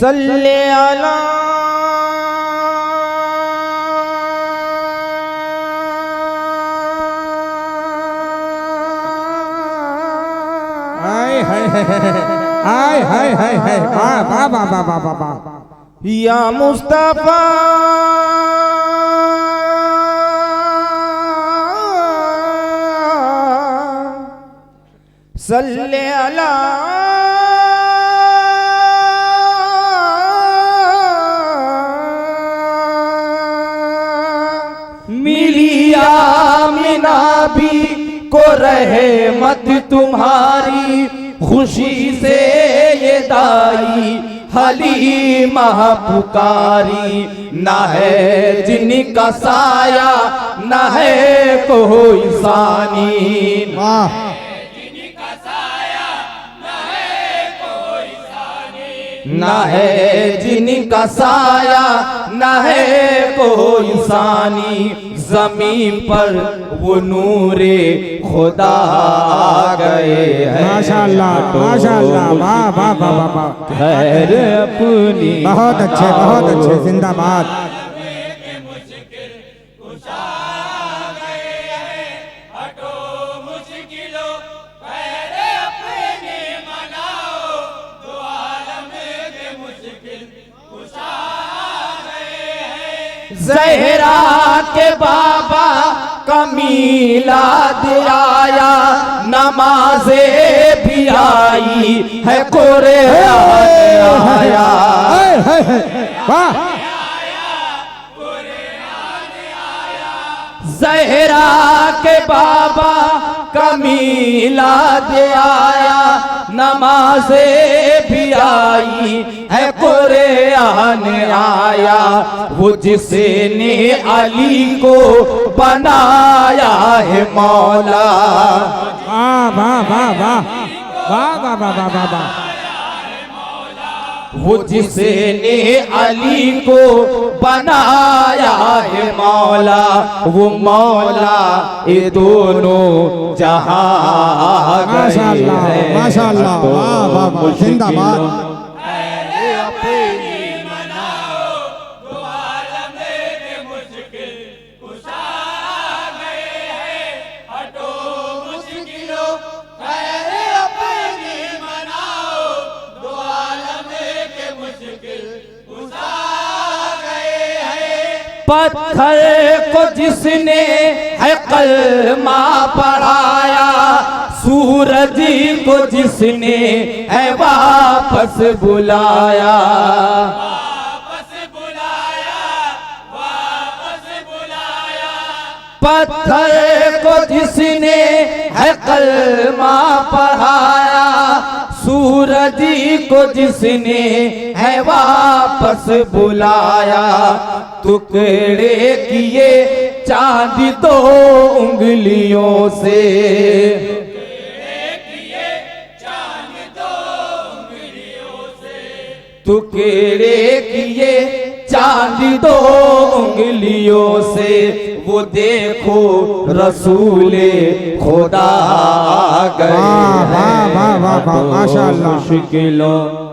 सल्ले अला हाय हाय हाय हाय हाय हाय वाह वाह वाह वाह वाह वाह या मुस्तफा सल्ले अला मिलिया मिना भी को रहे मत तुम्हारी खुशी से ये दाई हलीमा पुकारी ना है जिनका साया ना है कोई सानी वाह ना है जिनका साया ना है कोई सानी जमीन पर वो नूरे खुदा आ गए हैं माशाअल्लाह माशाअल्लाह वाह वाह वाह वाह वाह खैर अपनी बहुत अच्छे जिंदाबाद ज़हरा के बाबा कमीला दिलाया नमाज़े भी आई है कुरान आया वाह ज़हरा के बाबा कमीला दे आया नमाज़े भी आई है कुरान आया वो जिसने अली को बनाया है मौला वाह वाह वाह वाह वाह वाह वाह वाह वाह वाह वो जिसने अली को बनाया है मौला वो मौला ये दोनों जहां गए माशाअल्लाह हैं माशाअल्लाह वाह वाह वाह जिंदाबाद पत्थर को जिसने है कलमा पढ़ाया सूरज को जिसने है वापस बुलाया पत्थर को जिसने है कलमा पढ़ाया सूरज को जिसने है वापस बुलाया टुकड़े किए चांद दो उंगलियों से टुकड़े किए चांद दो उंगलियों से वो देखो रसूले खुदा आ गए वाह वाह वाह वाह वाह माशाअल्लाह मुश्किलों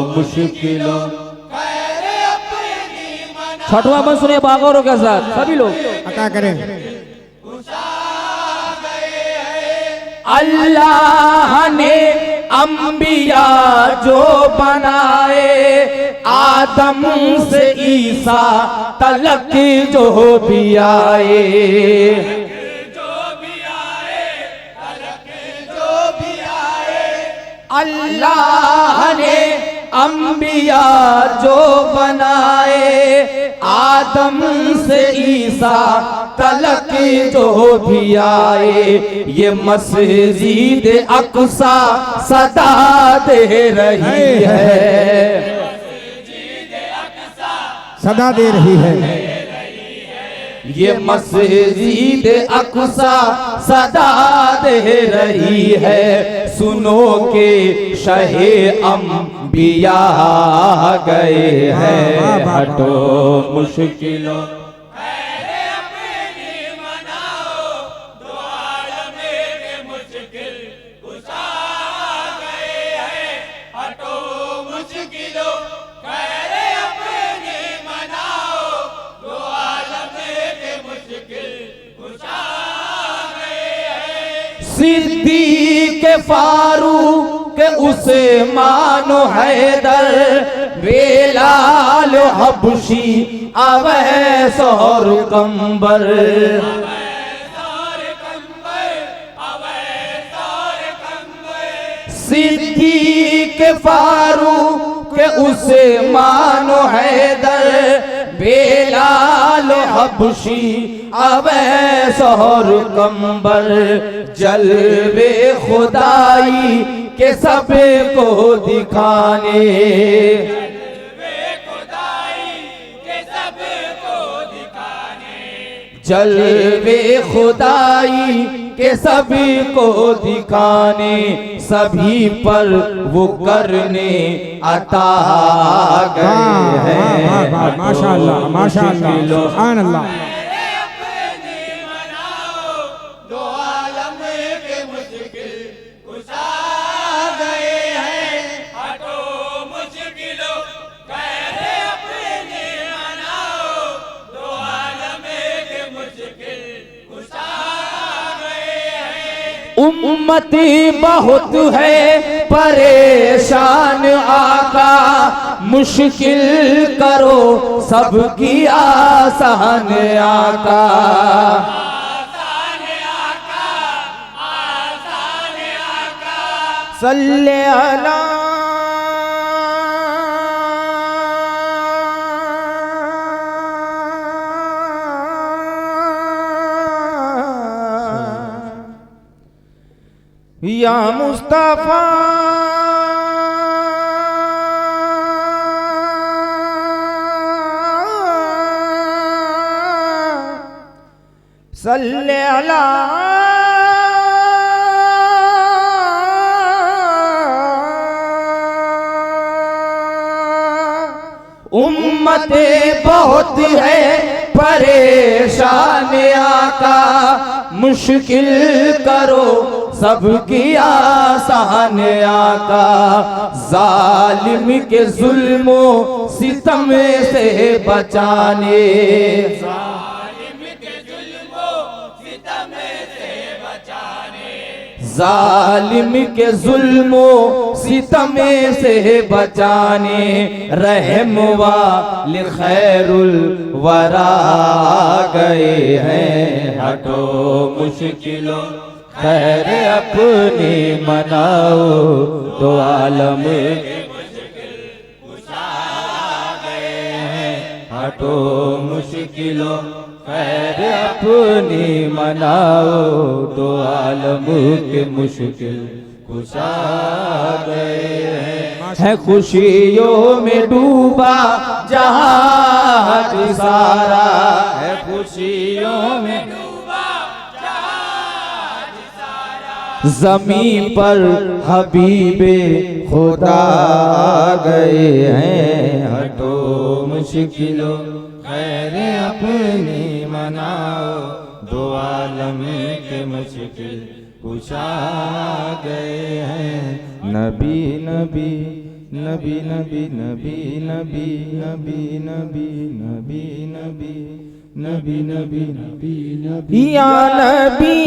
मुश्किलों छठवां बंद सुनिए बागौरों के साथ सभी लोग अता करें अल्लाह ने अंबिया जो बनाए आदम से ईसा तलक जो भी आए अल्लाह ने अंबिया जो बनाए आदम से ईसा तलक जो भी आए ये मस्जिद अक्सा सदा दे रही है सदा दे रही है ये मस्जिद अक्सा सदा दे रही है सुनो के शहे अंबिया गए हैं हटो मुश्किलों सिद्दीक़ फारूक उसे मानो हैदर, बेलाल हबशी अवैस और कंबर। सिद्दीक़ फारूक उसे मानो हैदर, बेलाल हबशी अवैस और कंबर। जलवे खुदाई के सब को दिखाने, जलवे खुदाई के सभी को दिखाने, सभी पर वो करने अता गए हैं। माशाअल्लाह माशाअल्लाह सुभान अल्लाह। उम्मती बहुत है परेशान आका, मुश्किल करो सबकी आसान आका। सल्ले अला या मुस्तफा सल्ले अला उम्मते बहुत है परेशान आका, मुश्किल करो सबकी आसान आका। जालिम के जुल्मो सितम से बचाने, जालिम के जुल्मो सितम से बचाने, जालिम के जुल्मो सितम से बचाने। रहम वाले खैरुल वरा गए हैं, हटो मुश्किलों खैर अपनी मनाओ, तो आलम के मुश्किल कुशा गए हैं। हटो मुश्किलों खैर अपनी मनाओ, तो आलम के मुश्किल कुशा गए हैं। है खुशियों में डूबा जहाज सारा, है खुशियों में ज़मीं पर हबीबे खुदा गए हैं। हटो मुश्किलों खैर अपनी मनाओ, दो आलम के मुश्किल कुशा गए हैं। नबी नबी नबी नबी नबी नबी नबी नबी नबी नबी नबी नबी नबी नबी या नबी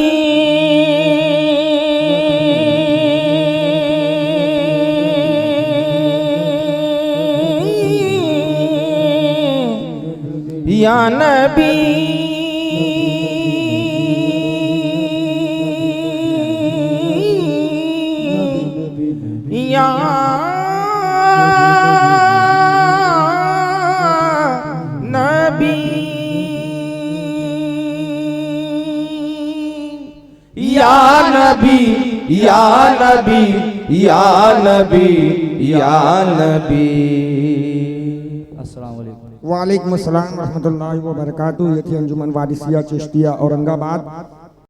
या नबी या नबी या नबी या नबी या नबी या नबी। अस्सलाम वालेकुम। वालेकुम अस्सलाम रहमतुल्लाहि व बरकातहू। ये थी अंजुमन वारिसिया चिश्तिया औरंगाबाद।